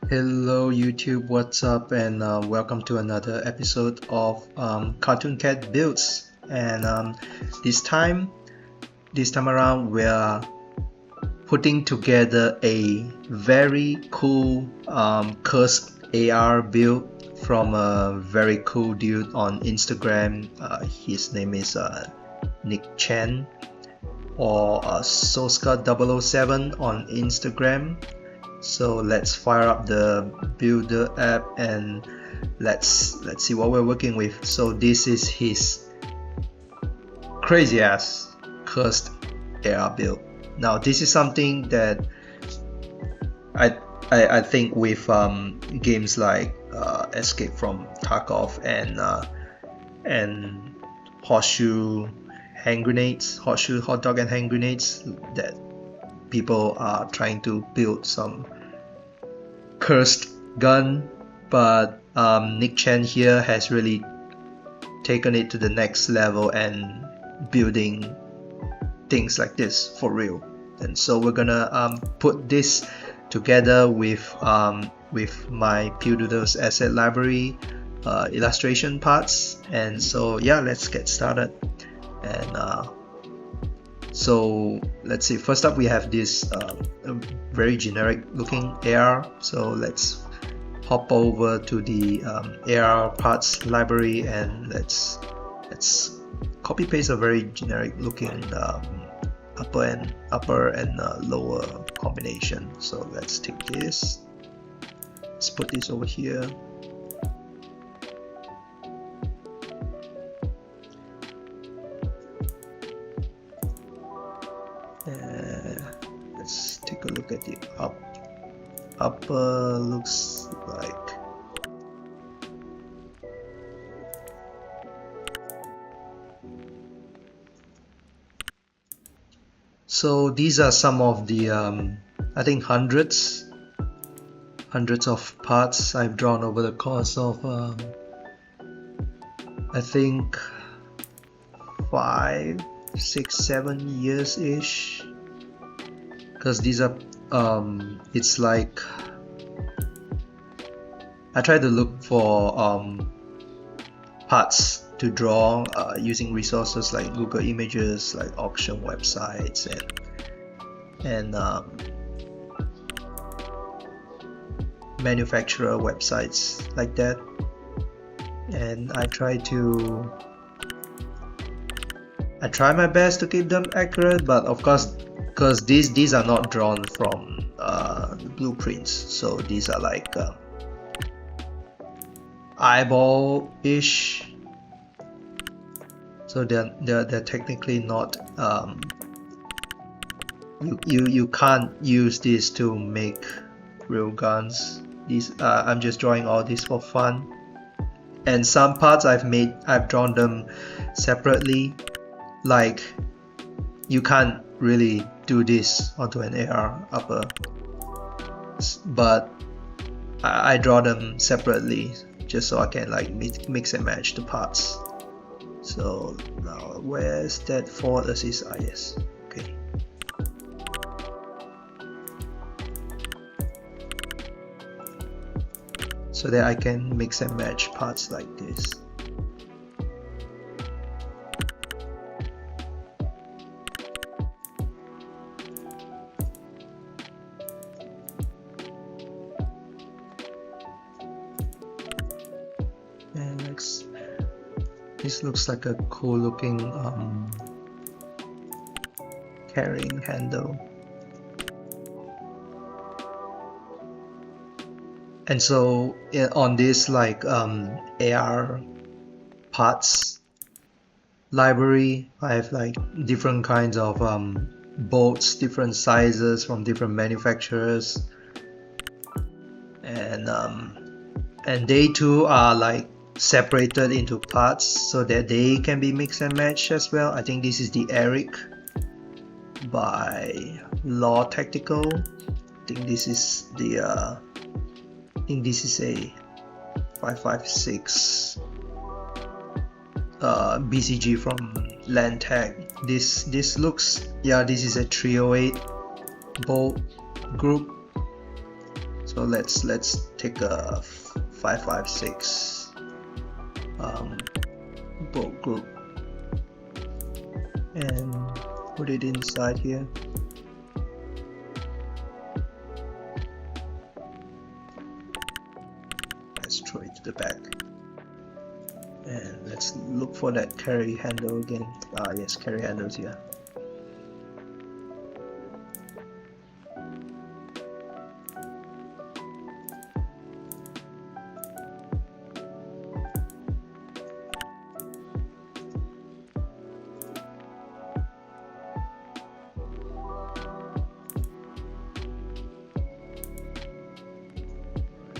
Hello YouTube, what's up, and welcome to another episode of Cartoon Cat Builds. And this time around, we're putting together a very cool cursed AR build from a very cool dude on Instagram. His name is Nick Chen, or Soska007 on Instagram. So let's fire up the builder app and let's see what we're working with. So this is his crazy ass cursed AR build. Now this is something that I think with games like Escape from Tarkov and horseshoe hand grenades, horseshoe hot dog and hand grenades, that people are trying to build some cursed gun, but Nick Chen here has really taken it to the next level and building things like this for real. And so we're gonna put this together with my PewDoodles asset library illustration parts. And so yeah, let's get started. And so let's see, first up we have this very generic looking AR. So let's hop over to the AR parts library and let's copy paste a very generic looking upper and lower combination. So let's take this, let's put this over here. Let's take a look at the upper. Looks like so. These are some of the I think hundreds of parts I've drawn over the course of I think 5, 6, 7 years ish, because these are it's like I try to look for parts to draw using resources like Google Images, like auction websites and manufacturer websites like that, and I try my best to keep them accurate, but of course, because these are not drawn from the blueprints, so these are like eyeball-ish, so they're technically not you can't use this to make real guns. These I'm just drawing all this for fun, and some parts I've drawn them separately. Like, you can't really do this onto an AR upper, but I draw them separately just so I can like mix and match the parts. So now where's that forward assist? Yes, okay. So that I can mix and match parts like this. And this looks like a cool looking carrying handle. And so on this like AR parts library, I have like different kinds of bolts, different sizes from different manufacturers, and they too are like separated into parts so that they can be mixed and matched as well. I think this is the Eric by Law Tactical. I think this is the a 556 BCG from Landtag. This looks, yeah, this is a 308 bolt group. So let's take a 556 bolt group and put it inside here. Let's throw it to the back. And let's look for that carry handle again. Yes, carry handles here.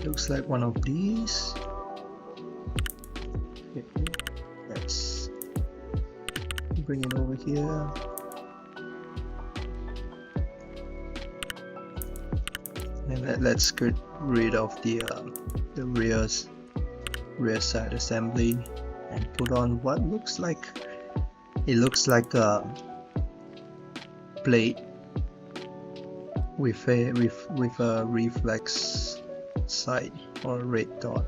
Looks like one of these. Okay, let's bring it over here. And let's get rid of the rear side assembly and put on what looks like a plate with a reflex side or red dot.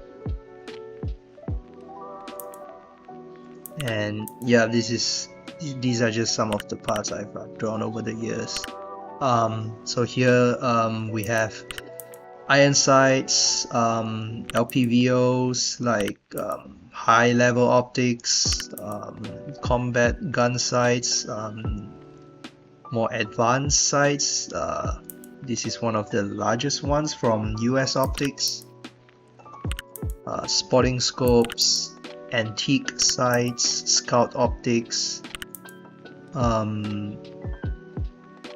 And yeah, these are just some of the parts I've drawn over the years. So here we have iron sights, LPVOs like high level optics, combat gun sights, more advanced sights. This is one of the largest ones from US Optics. Spotting scopes, antique sights, scout optics.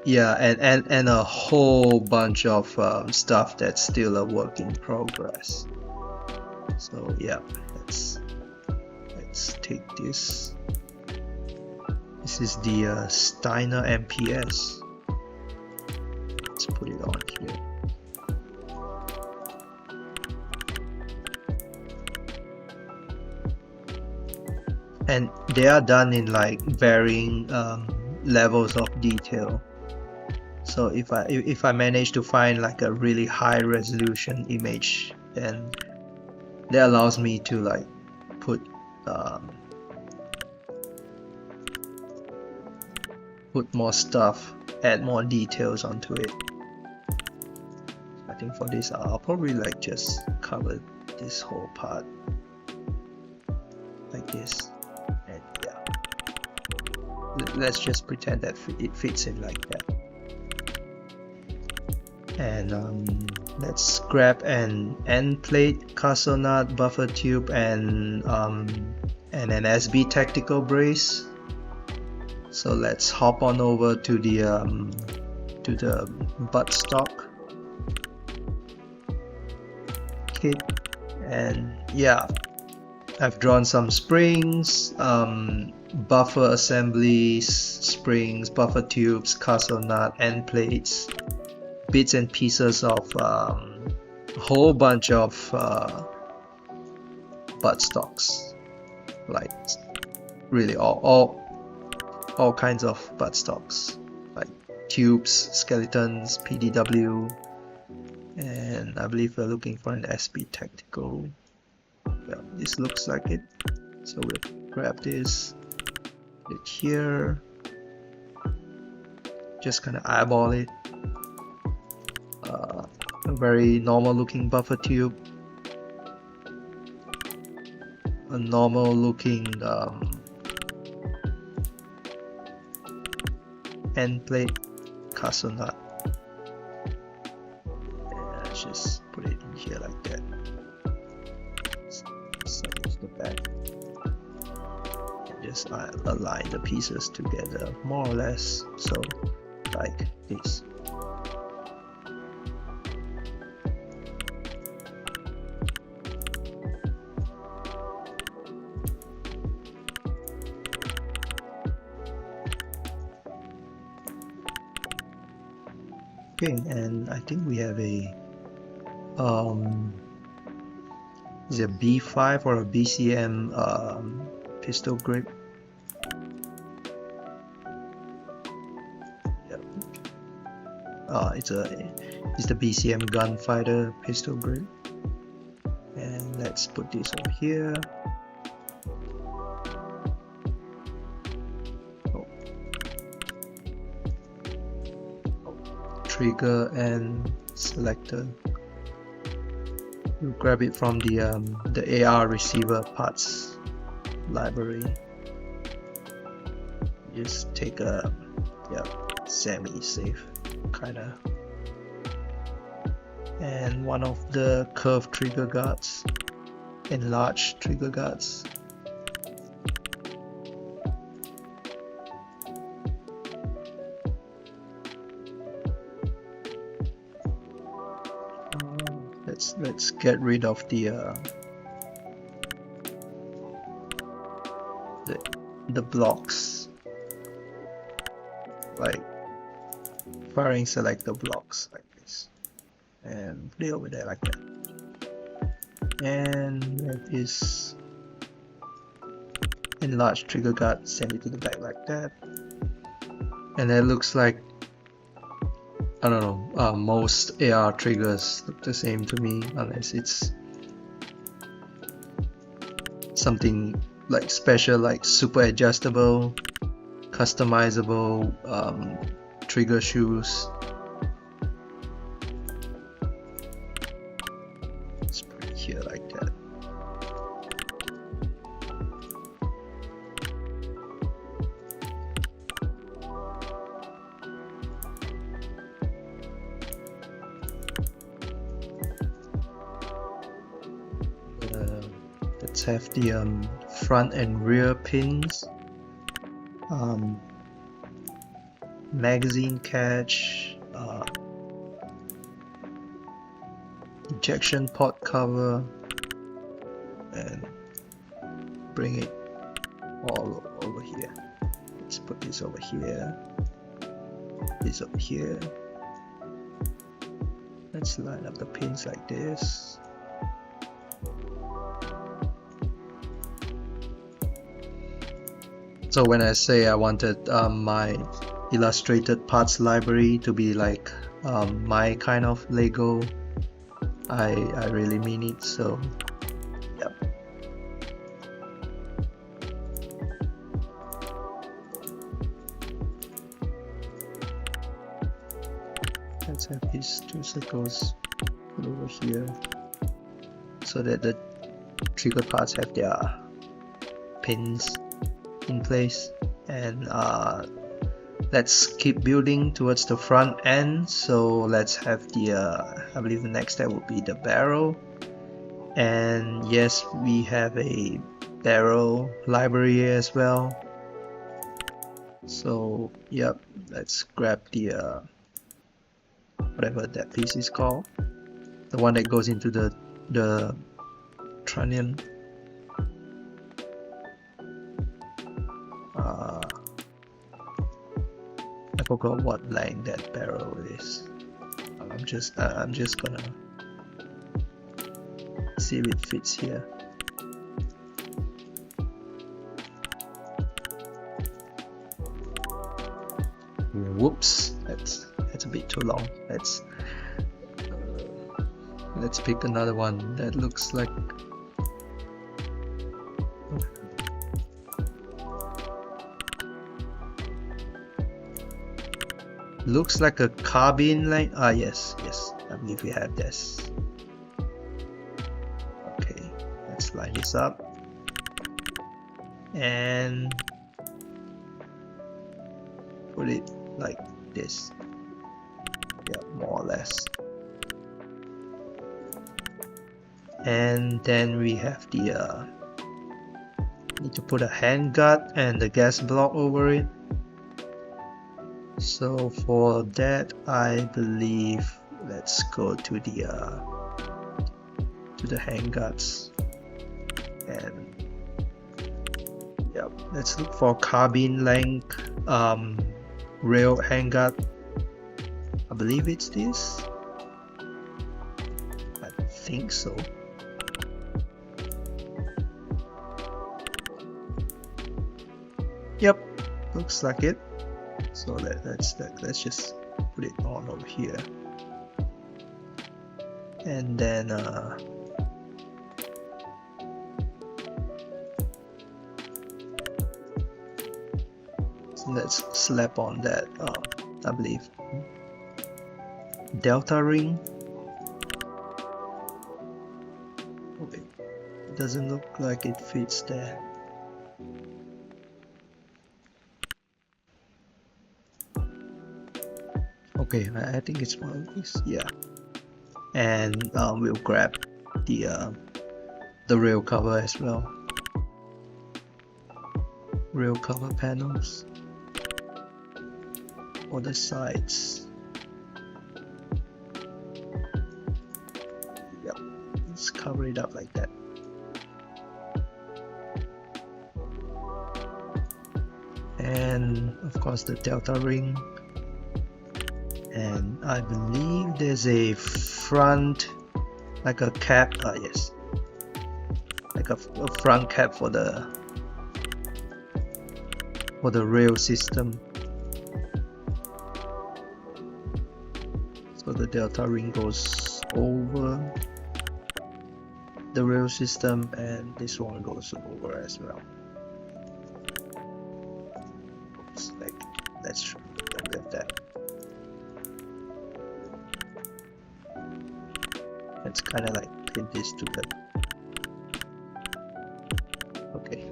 Yeah, and a whole bunch of stuff that's still a work in progress. So yeah, let's take this. This is the Steiner MPS. Let's put it on here. And they are done in like varying levels of detail. So if I manage to find like a really high resolution image, then that allows me to like put more stuff, add more details onto it. I think for this I'll probably like just cover this whole part like this, and yeah, let's just pretend that it fits in like that. And let's grab an end plate, castle nut, buffer tube, and an SB tactical brace. So let's hop on over to the buttstock kit, and yeah, I've drawn some springs, buffer assemblies, springs, buffer tubes, castle nut, end plates, bits and pieces of a whole bunch of buttstocks, like really all kinds of buttstocks, like tubes, skeletons, PDW, and I believe we're looking for an SB tactical. Well, this looks like it, so we'll grab this, put it here, just kind of eyeball it. A very normal looking buffer tube, a normal looking end plate, castle nut, and let's just put it in here like that. Set it to the back and just align the pieces together more or less, so like this. Okay, and I think we have a is it a B5 or a BCM pistol grip. Yep. It's a is the BCM gunfighter pistol grip. And let's put this over here. Trigger and selector. You grab it from the AR receiver parts library. Just take a semi-safe kinda. And one of the curved trigger guards, enlarged trigger guards. Let's get rid of the blocks, like firing selector blocks like this, and put it over there like that. And that is enlarged trigger guard, send it to the back like that. And that looks like, I don't know, most AR triggers look the same to me, unless it's something like special, like super adjustable, customizable trigger shoes. Let's put it here like that. Let's have the front and rear pins, magazine catch, ejection pod cover, and bring it all over here. Let's put this over here, this over here. Let's line up the pins like this. So when I say I wanted my illustrated parts library to be like my kind of Lego, I really mean it. So yep. Let's have these two circles put over here so that the trigger parts have their pins in place. And let's keep building towards the front end. So let's have the I believe the next step will be the barrel. And yes, we have a barrel library as well. So yep, let's grab the whatever that piece is called, the one that goes into the trunnion. I forgot what line that barrel is. I'm just gonna see if it fits here. Whoops, that's a bit too long. Let's pick another one that looks like a carbine line. Yes, I believe we have this. Okay, let's line this up and put it like this. Yeah, more or less. And then we have the need to put a handguard and the gas block over it. So for that, I believe let's go to the handguards, and yeah, let's look for carbine length rail handguard. I believe it's this. I think so. Yep, looks like it. So let's just put it on over here. and then let's slap on that I believe delta ring. Okay, it doesn't look like it fits there. Okay, I think it's one of these, yeah. And we'll grab the rail cover as well. Rail cover panels for the sides. Yep, let's cover it up like that. And of course the delta ring. And I believe there's a front, like a cap, yes, like a front cap for the rail system. So the delta ring goes over the rail system, and this one goes over as well. Oops, let's get that. Let's kind of like pin this together. Okay.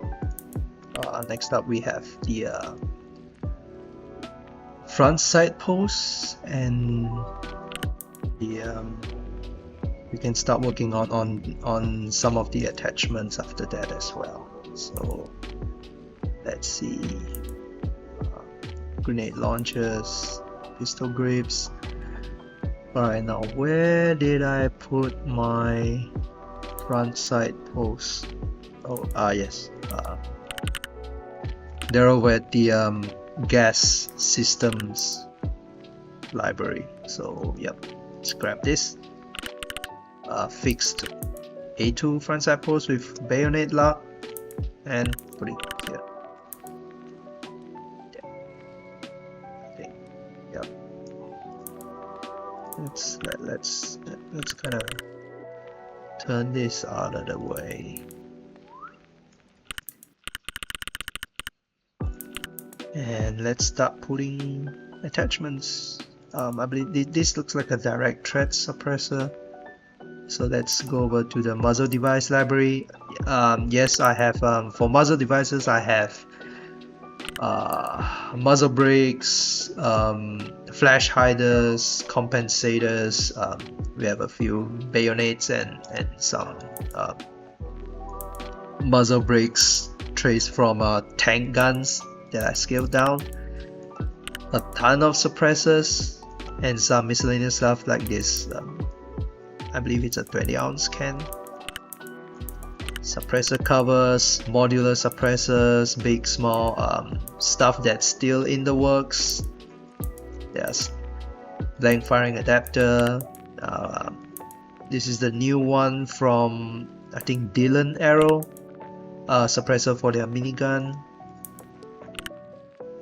Next up we have the front side posts, and the we can start working on some of the attachments after that as well. So let's see, grenade launchers, pistol grips. Alright, now where did I put my front side posts? Oh, yes, they're over at the gas systems library. So yep, let's grab this fixed A2 front side post with bayonet lock and put it here. Okay, yep. Let's kind of turn this out of the way. And let's start putting attachments. I believe this looks like a direct thread suppressor. So let's go over to the muzzle device library. Yes, I have for muzzle devices I have muzzle brakes, flash hiders, compensators. We have a few bayonets and some muzzle brakes trays from tank guns that I scaled down. A ton of suppressors and some miscellaneous stuff like this. I believe it's a 20-ounce can. Suppressor covers, modular suppressors, big, small, stuff that's still in the works. There's blank firing adapter. This is the new one from I think Dylan Arrow, suppressor for their minigun.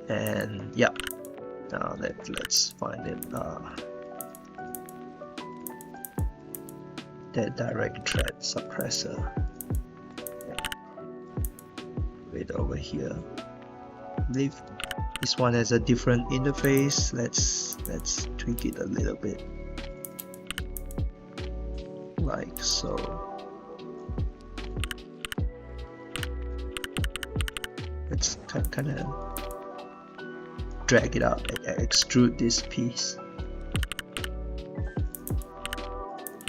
And yeah, now let's find it. The direct thread suppressor. Wait, over here. I believe this one has a different interface. Let's tweak it a little bit, like so. Let's kind of drag it out and extrude this piece.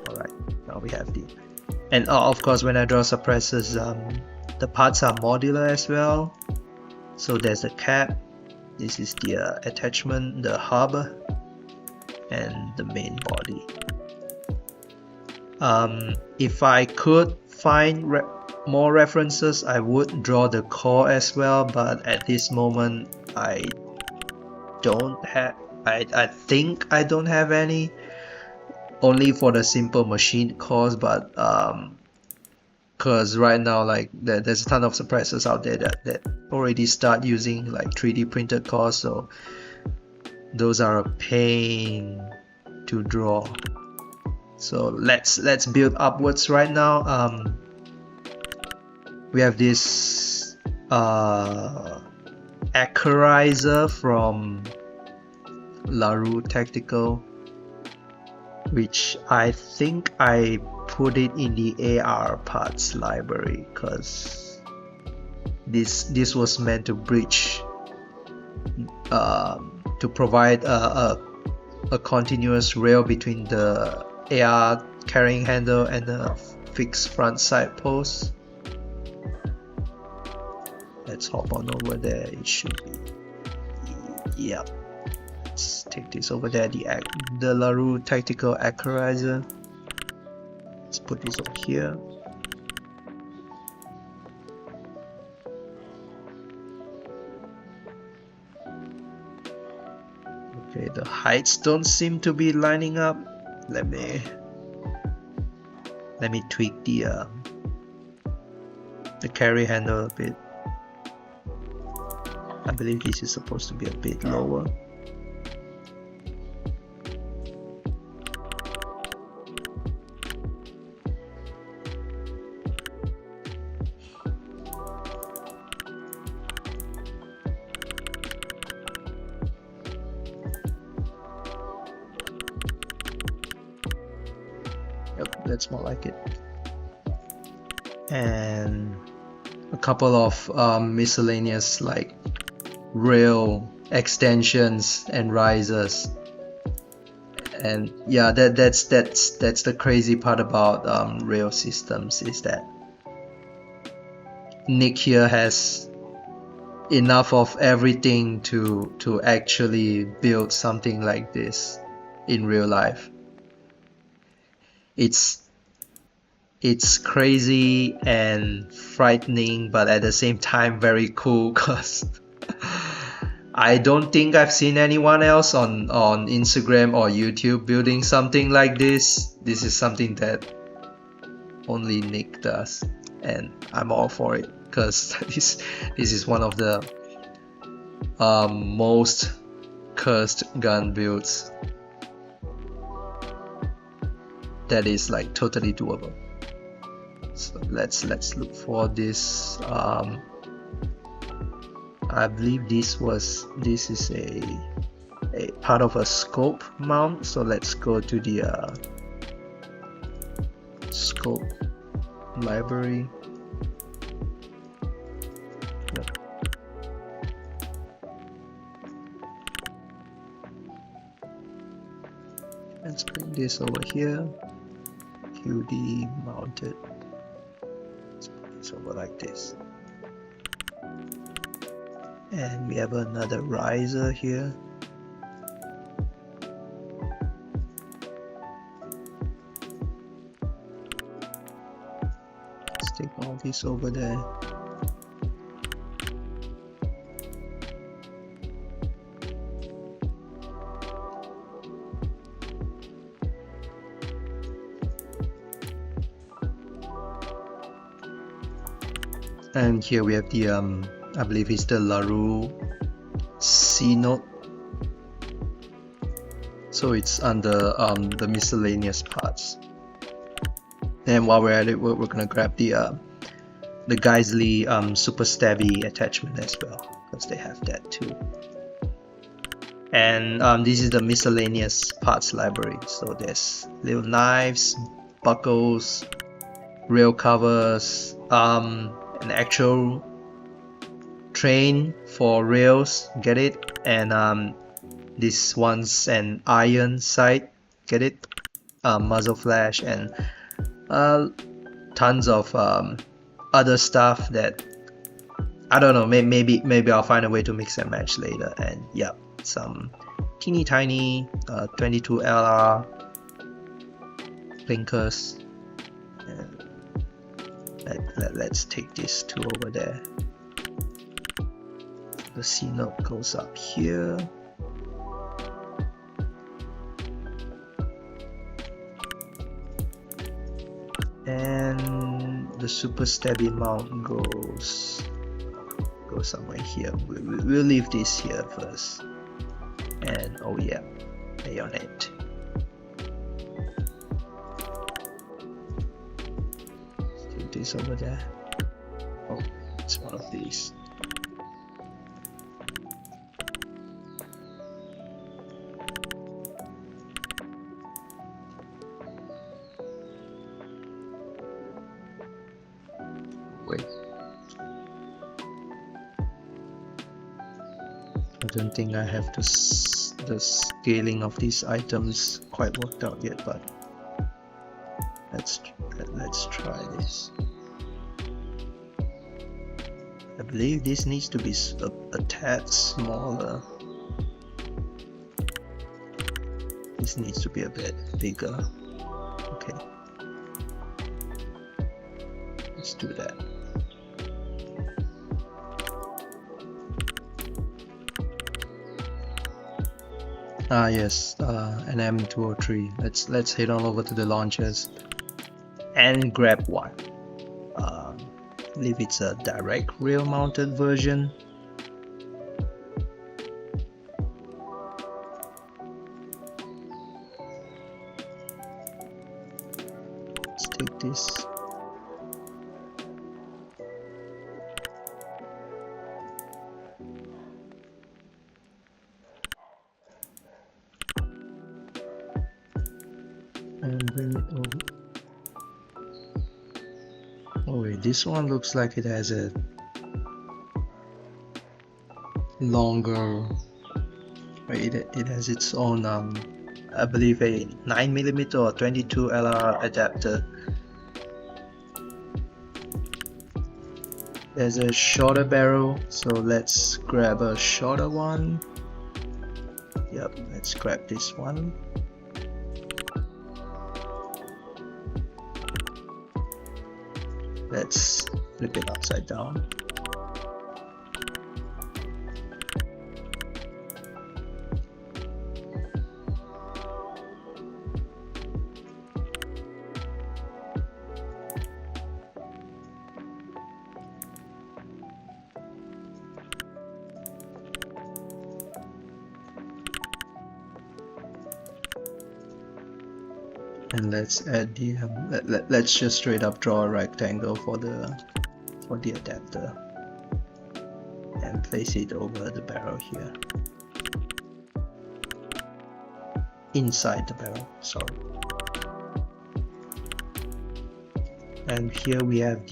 Alright, now we have the, and of course when I draw suppressors, the parts are modular as well. So there's the cap, this is the attachment, the hub, and the main body. If I could find more references, I would draw the core as well, but at this moment I don't have, I think I don't have any, only for the simple machine cores, but because right now like there's a ton of suppressors out there that already start using like 3D printed cores, so those are a pain to draw. So let's build upwards right now. We have this acarizer from LaRue Tactical, which I think I put it in the AR parts library because this was meant to bridge to provide a continuous rail between the AR carrying handle and the fixed front side post. Let's hop on over there. It should be, yep. Let's take this over there, the LaRue Tactical Acarizer. Let's put this over here. Okay, the heights don't seem to be lining up. Let me tweak the carry handle a bit. I believe this is supposed to be a bit lower. Yep, that's more like it. And a couple of miscellaneous like rail extensions and risers. And yeah, that's the crazy part about rail systems, is that Nick here has enough of everything to actually build something like this in real life. It's crazy and frightening, but at the same time very cool, because I don't think I've seen anyone else on Instagram or YouTube building something like this. This is something that only Nick does, and I'm all for it, because this is one of the most cursed gun builds that is like totally doable. So let's look for this. I believe this is a part of a scope mount. So let's go to the scope library. Yep. Let's bring this over here. QD mounted. Let's put this over like this. And we have another riser here. Let's take all this over there. And here we have the I believe it's the LaRue C note. So it's under the miscellaneous parts. And while we're at it, we're gonna grab the Geisley super stabby attachment as well, because they have that too. And this is the miscellaneous parts library. So there's little knives, buckles, rail covers, an actual train for rails, get it? And this one's an iron sight, get it? Muzzle flash, and tons of other stuff that I don't know, maybe I'll find a way to mix and match later. And yeah, some teeny tiny 22 LR blinkers. Let's take this two over there. The C note goes up here. And the super stabby mount goes somewhere here. We'll leave this here first. And oh yeah, bayonet. this over there. Oh, it's one of these. Wait. I don't think I have the scaling of these items quite worked out yet, but let's try this. I believe this needs to be a tad smaller. This needs to be a bit bigger. Okay, let's do that. Ah yes, an M203. Let's head on over to the launchers and grab one. I believe it's a direct rail mounted version. Let's take this. And bring it over. Oh wait, this one looks like it has a longer, wait, it has its own I believe a 9mm or 22 LR adapter. There's a shorter barrel, so let's grab a shorter one. Yep, let's grab this one. Let's flip it upside down. And let's add the let's just straight up draw a rectangle for the adapter and place it over the barrel here, inside the barrel, sorry. And here we have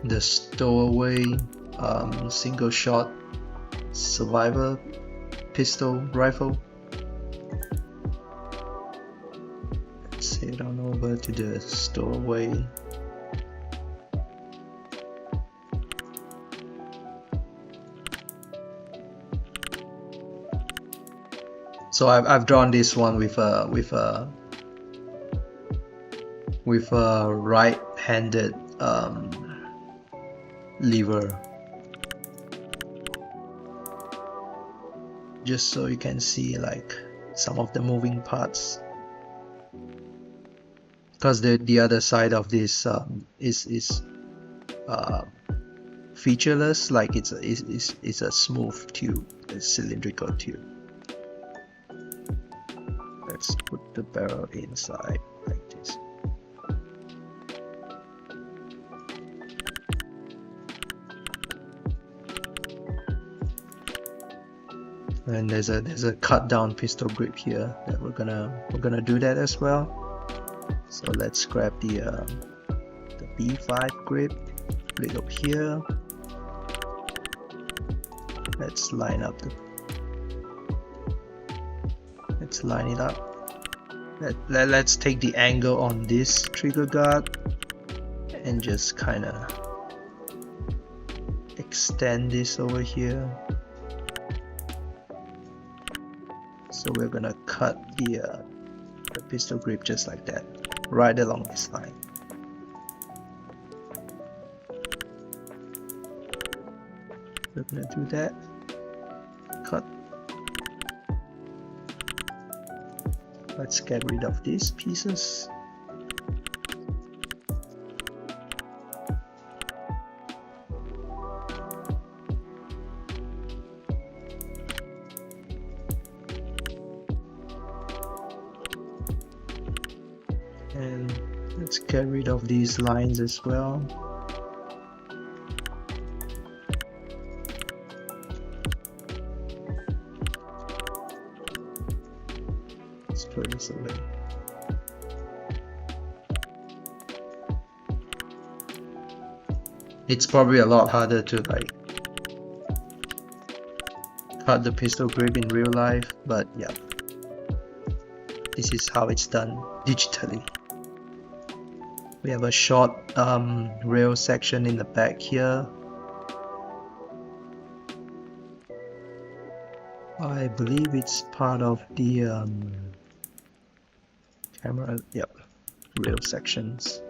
the stowaway single shot survivor pistol rifle. Let's head on over to the stowaway. So I've drawn this one with a right-handed lever, just so you can see like some of the moving parts, because the other side of this is featureless, like it's a smooth tube, a cylindrical tube. Let's put the barrel inside like this. And there's a cut down pistol grip here that we're gonna do that as well. So let's grab the B5 grip, put it up here. Let's line it up. Let's take the angle on this trigger guard and just kind of extend this over here. So we're gonna cut the pistol grip just like that, right along this line. We're gonna do that. Cut. Let's get rid of these pieces. Let's get rid of these lines as well. Let's throw this away. It's probably a lot harder to like cut the pistol grip in real life, but yeah, this is how it's done digitally. We have a short rail section in the back here. I believe it's part of the camera, yep, rail sections.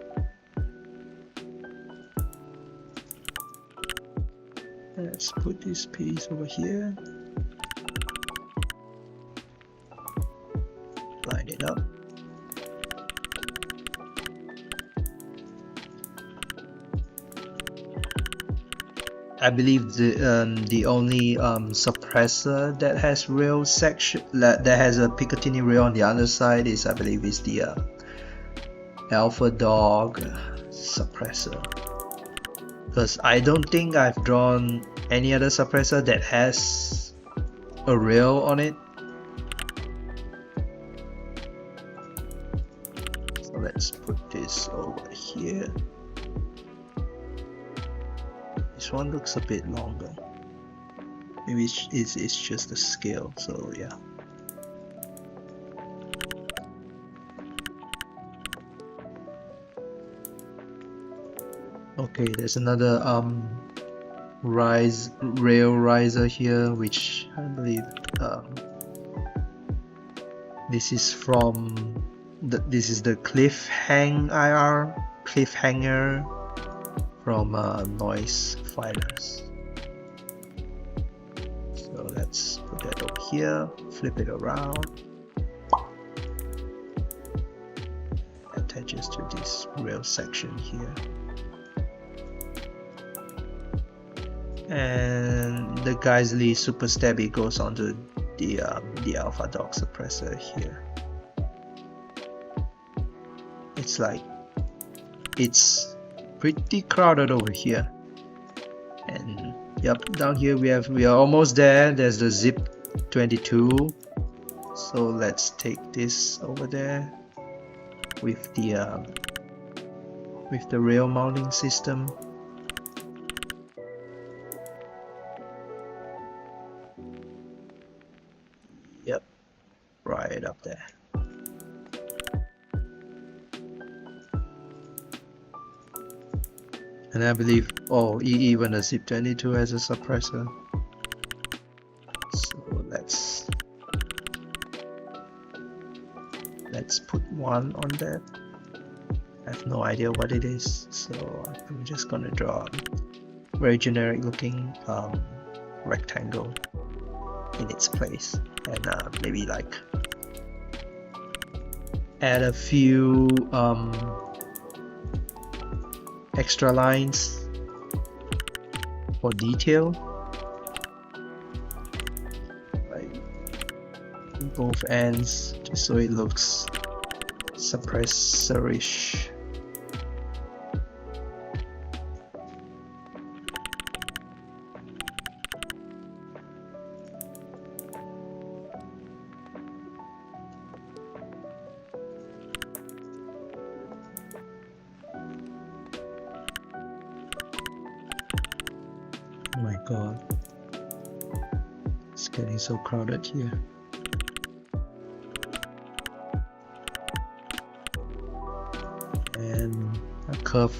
Let's put this piece over here. Line it up. I believe the only suppressor that has rail section that has a Picatinny rail on the other side is, I believe, is the Alpha Dog suppressor. Because I don't think I've drawn any other suppressor that has a rail on it. So let's put this over here. This one looks a bit longer. Maybe it's just the scale, so yeah. Okay, there's another rail riser here, which I believe this is from this is the cliffhanger from Noise Fighters. So let's put that over here, flip it around, attaches to this rail section here. And the Geisley Super Stabby goes onto the Alpha Dog suppressor here. It's like it's pretty crowded over here, and yep, down here we are almost there. There's the Zip 22, so let's take this over there with the rail mounting system. Yep, right up there. And I believe, oh, even a Zip 22 has a suppressor. So let's put one on that. I have no idea what it is, so I'm just gonna draw a very generic looking rectangle in its place, and maybe like add a few extra lines for detail, like both ends, just so it looks suppressor-ish. Oh my god, it's getting so crowded here. And a curve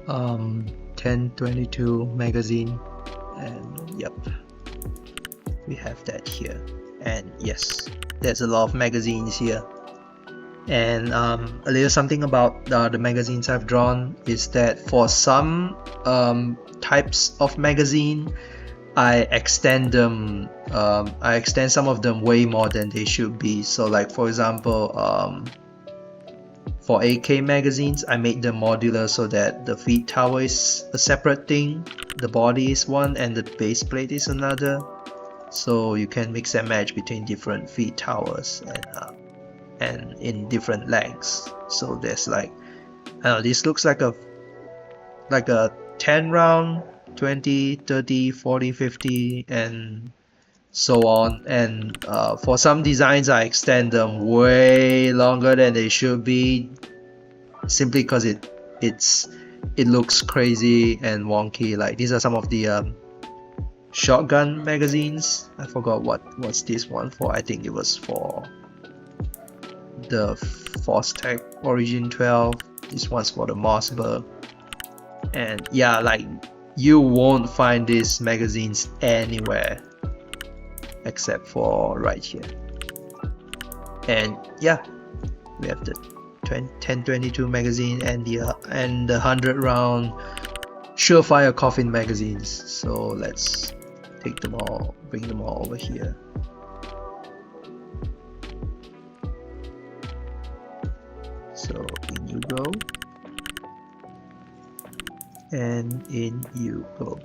1022 magazine, and yep, we have that here. And yes, there's a lot of magazines here. And a little something about the magazines I've drawn is that for some types of magazine, I extend them. I extend some of them way more than they should be. So, like for example, for AK magazines, I made them modular so that the feed tower is a separate thing, the body is one, and the base plate is another. So you can mix and match between different feed towers, and and in different lengths. So there's like, I don't know, this looks like a 10 round, 20, 30, 40, 50, and so on. And for some designs I extend them way longer than they should be, simply because it looks crazy and wonky. Like these are some of the shotgun magazines. I forgot what's this one for. I think it was for the Force-Tech Origin 12. This one's for the Mossberg. And yeah, like you won't find these magazines anywhere except for right here. And yeah, we have the 1022 magazine and the 100 round Surefire coffin magazines. So let's take them all, bring them all over here. So in you go, and in you go,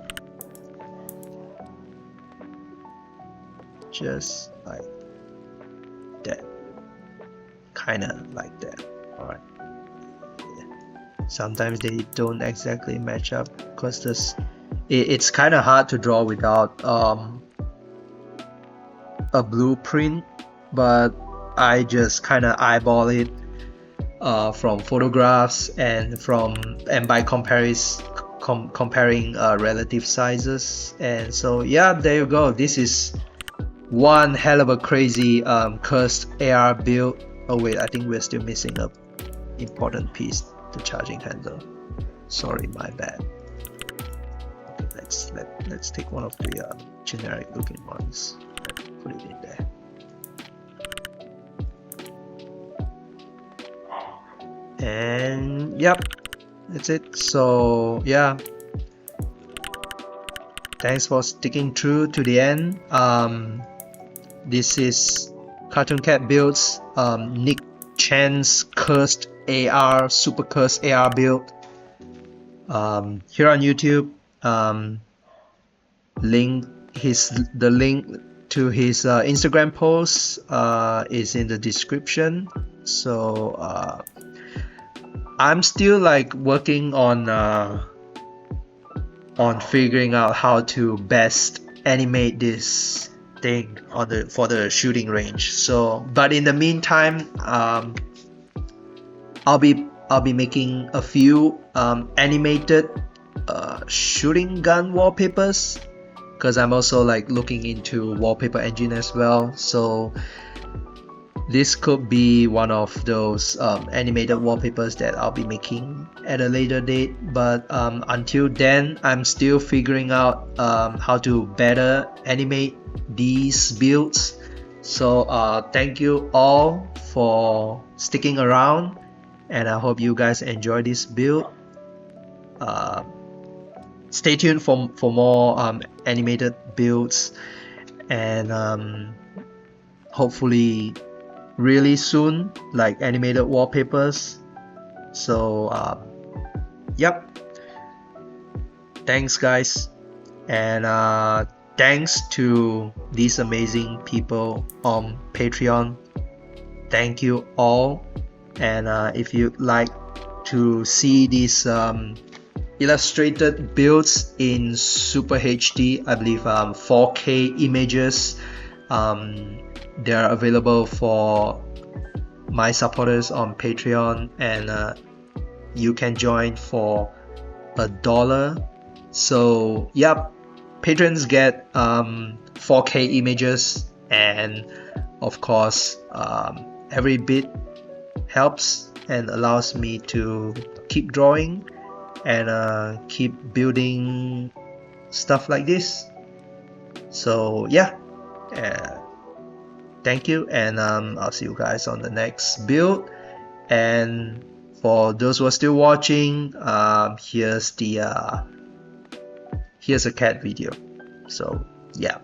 just like that, kinda like that. Alright, sometimes they don't exactly match up because it's kind of hard to draw without a blueprint, but I just kind of eyeball it from photographs and by comparing relative sizes. And so yeah, there you go. This is one hell of a crazy cursed AR build. Oh wait, I think we're still missing a important piece, the charging handle. Sorry, my bad. Okay, let's take one of the generic looking ones and put it in there. And yep, that's it. So yeah, thanks for sticking through to the end. This is Cartoon Cat Builds, Nick Chen's cursed AR, super cursed AR build. Here on YouTube. The link to his Instagram post is in the description. So I'm still like working on figuring out how to best animate this thing for the shooting range. So, but in the meantime, I'll be making a few animated shooting gun wallpapers, because I'm also like looking into wallpaper engine as well. So this could be one of those animated wallpapers that I'll be making at a later date. But until then, I'm still figuring out how to better animate these builds. So thank you all for sticking around, and I hope you guys enjoy this build. Stay tuned for more animated builds, and hopefully really soon, like animated wallpapers. So yep, thanks guys, and thanks to these amazing people on Patreon. Thank you all. And if you'd like to see these illustrated builds in Super HD, I believe 4K images, they are available for my supporters on Patreon, and you can join for $1. So yep, patrons get 4K images, and of course every bit helps and allows me to keep drawing and keep building stuff like this. So yeah, thank you, and I'll see you guys on the next build. And for those who are still watching, here's a cat video. So yeah.